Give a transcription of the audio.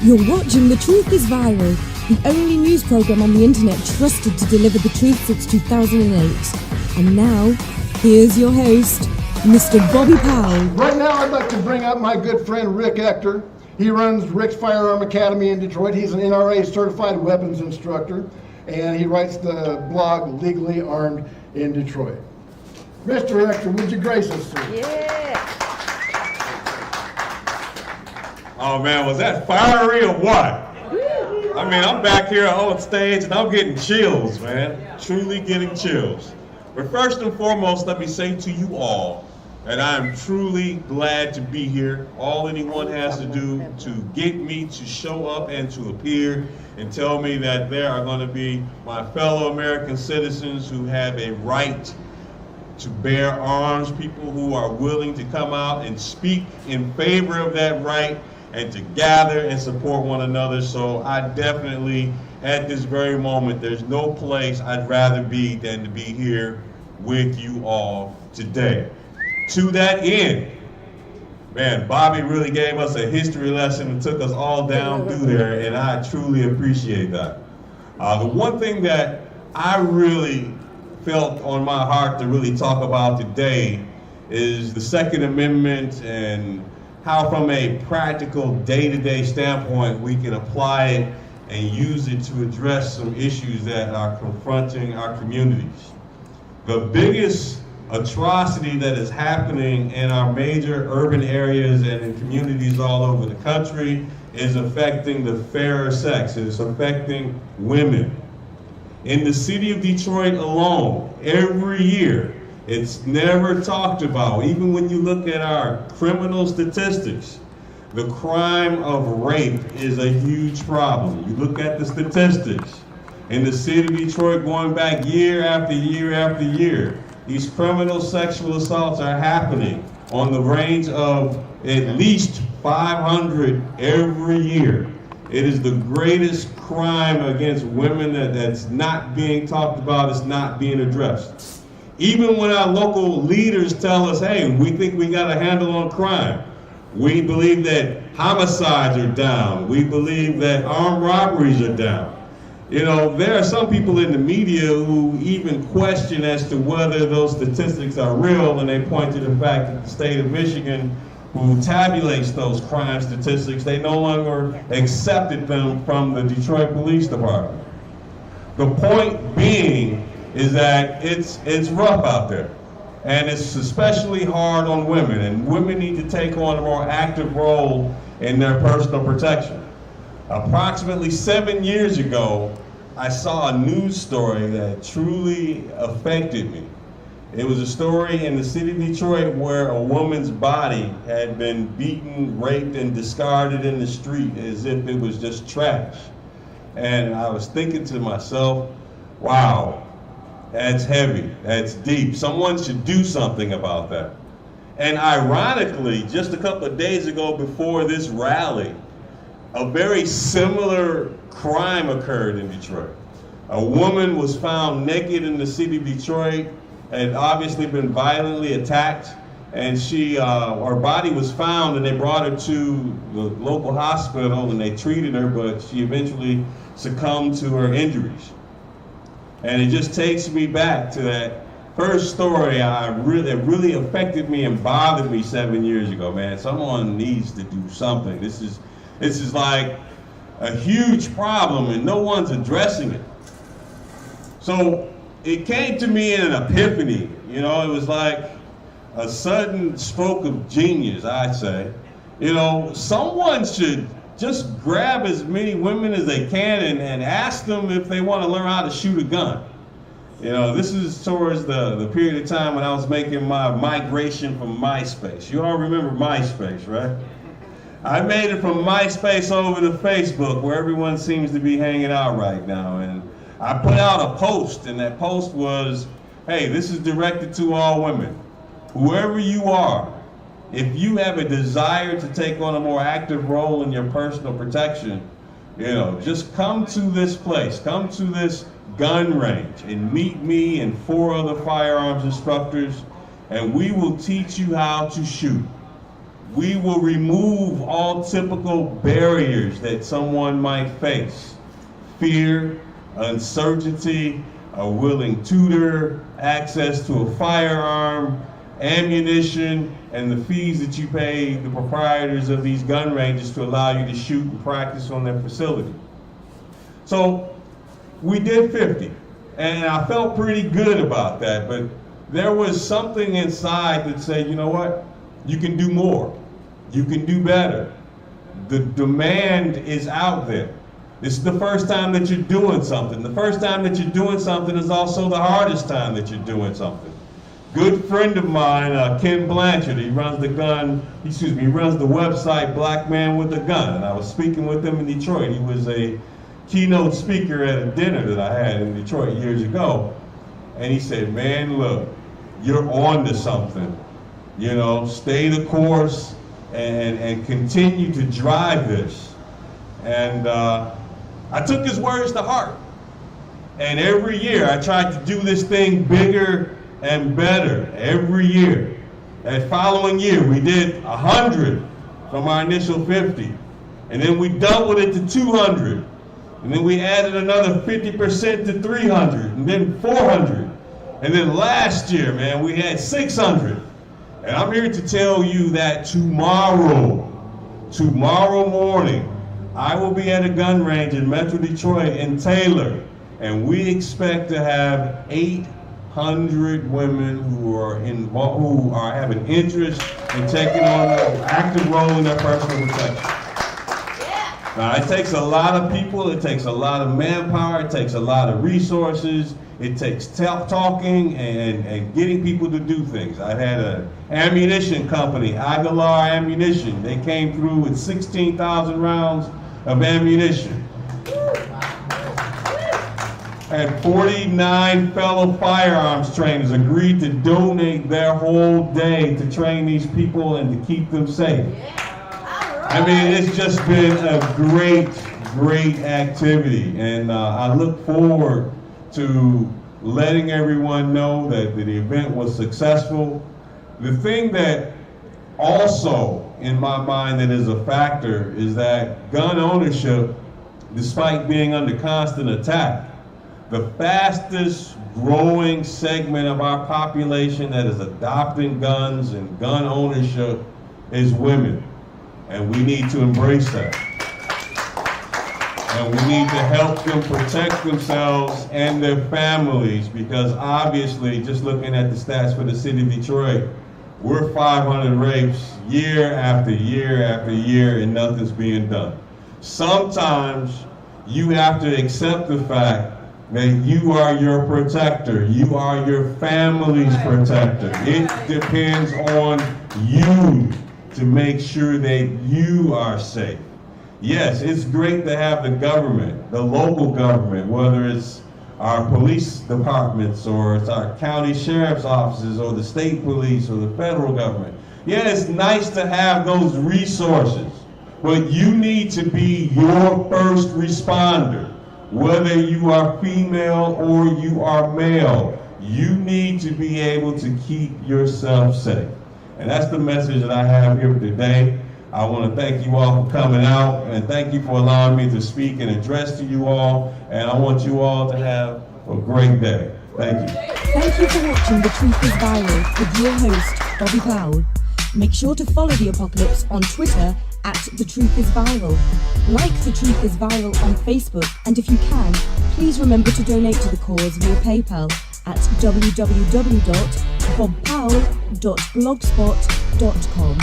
You're watching The Truth is Viral, the only news program on the internet trusted to deliver the truth since 2008. And now, here's your host, Mr. Bobby Powell. Right now, I'd like to bring up my good friend Rick Ector. He runs Rick's Firearm Academy in Detroit. He's an NRA certified weapons instructor, and he writes the blog Legally Armed in Detroit. Mr. Ector, would you grace us, sir? Yeah. Oh man, was that fiery or what? I mean, I'm back here on stage and I'm getting chills, man. Truly getting chills. But first and foremost, let me say to you all that I am truly glad to be here. All anyone has to do to get me to show up and to appear and tell me that there are going to be my fellow American citizens who have a right to bear arms, people who are willing to come out and speak in favor of that right and to gather and support one another. So I definitely, at this very moment, there's no place I'd rather be than to be here with you all today. To that end, man, Bobby really gave us a history lesson and took us all down through there, and I truly appreciate that. The one thing that I really felt on my heart to really talk about today is the Second Amendment and how from a practical day-to-day standpoint we can apply it and use it to address some issues that are confronting our communities. The biggest atrocity that is happening in our major urban areas and in communities all over the country is affecting the fairer sex. It's affecting women. In the city of Detroit alone, every year, it's never talked about. Even when you look at our criminal statistics, the crime of rape is a huge problem. You look at the statistics in the city of Detroit going back year after year after year. These criminal sexual assaults are happening on the range of at least 500 every year. It is the greatest crime against women that's not being talked about, it's not being addressed. Even when our local leaders tell us, hey, we think we got a handle on crime. We believe that homicides are down. We believe that armed robberies are down. You know, there are some people in the media who even question as to whether those statistics are real, and they point to the fact that the state of Michigan, who tabulates those crime statistics, they no longer accepted them from the Detroit Police Department. The point being is that it's rough out there, and it's especially hard on women, and women need to take on a more active role in their personal protection. Approximately 7 years ago, I saw a news story that truly affected me. It was a story in the city of Detroit where a woman's body had been beaten, raped, and discarded in the street as if it was just trash. And I was thinking to myself, wow, that's heavy, that's deep. Someone should do something about that. And ironically, just a couple of days ago before this rally, a very similar crime occurred in Detroit. A woman was found naked in the city of Detroit, had obviously been violently attacked, and her body was found, and they brought her to the local hospital and they treated her, but she eventually succumbed to her injuries. And it just takes me back to that first story that really affected me and bothered me 7 years ago, man. Someone needs to do something. This is like a huge problem and no one's addressing it. So it came to me in an epiphany. You know, it was like a sudden stroke of genius, I'd say. You know, someone should just grab as many women as they can and ask them if they want to learn how to shoot a gun. You know, this is towards the period of time when I was making my migration from MySpace. You all remember MySpace, right? I made it from MySpace over to Facebook, where everyone seems to be hanging out right now. And I put out a post, and that post was, hey, this is directed to all women. Whoever you are, if you have a desire to take on a more active role in your personal protection, you know, just come to this place, come to this gun range and meet me and 4 other firearms instructors, and we will teach you how to shoot. We will remove all typical barriers that someone might face. Fear, uncertainty, a willing tutor, access to a firearm, ammunition, and the fees that you pay the proprietors of these gun ranges to allow you to shoot and practice on their facility. So we did 50, and I felt pretty good about that, but there was something inside that said, you know what, you can do more, you can do better. The demand is out there. This is the first time that you're doing something. The first time that you're doing something is also the hardest time that you're doing something. Good friend of mine, Ken Blanchard, he runs the website Black Man with a Gun, and I was speaking with him in Detroit. He was a keynote speaker at a dinner that I had in Detroit years ago, and he said, man, look, you're on to something. You know, stay the course and continue to drive this. And I took his words to heart. And every year I tried to do this thing bigger and better every year. That following year we did 100 from our initial 50. And then we doubled it to 200. And then we added another 50% to 300, and then 400. And then last year, man, we had 600. And I'm here to tell you that tomorrow morning, I will be at a gun range in Metro Detroit in Taylor, and we expect to have 800 women who are having interest in taking on an active role in their personal protection. Now, it takes a lot of people, it takes a lot of manpower, it takes a lot of resources, it takes talking and getting people to do things. I had an ammunition company, Aguilar Ammunition. They came through with 16,000 rounds of ammunition. And 49 fellow firearms trainers agreed to donate their whole day to train these people and to keep them safe. I mean, it's just been a great activity, and I look forward to letting everyone know that the event was successful. The thing that also, in my mind, that is a factor is that gun ownership, despite being under constant attack, the fastest growing segment of our population that is adopting guns and gun ownership is women. And we need to embrace that. And we need to help them protect themselves and their families, because obviously, just looking at the stats for the city of Detroit, we're 500 rapes year after year after year, and nothing's being done. Sometimes you have to accept the fact that you are your protector. You are your family's protector. It depends on you to make sure that you are safe. Yes, it's great to have the government, the local government, whether it's our police departments or it's our county sheriff's offices or the state police or the federal government. Yeah, it's nice to have those resources, but you need to be your first responder. Whether you are female or you are male, you need to be able to keep yourself safe. And that's the message that I have here today. I want to thank you all for coming out, and thank you for allowing me to speak and address to you all. And I want you all to have a great day. Thank you. Thank you for watching The Truth is Viral with your host, Bobby Powell. Make sure to follow The Apocalypse on Twitter at The Truth is Viral. Like The Truth is Viral on Facebook, and if you can, please remember to donate to the cause via PayPal at www.bobpowell.blogspot.com.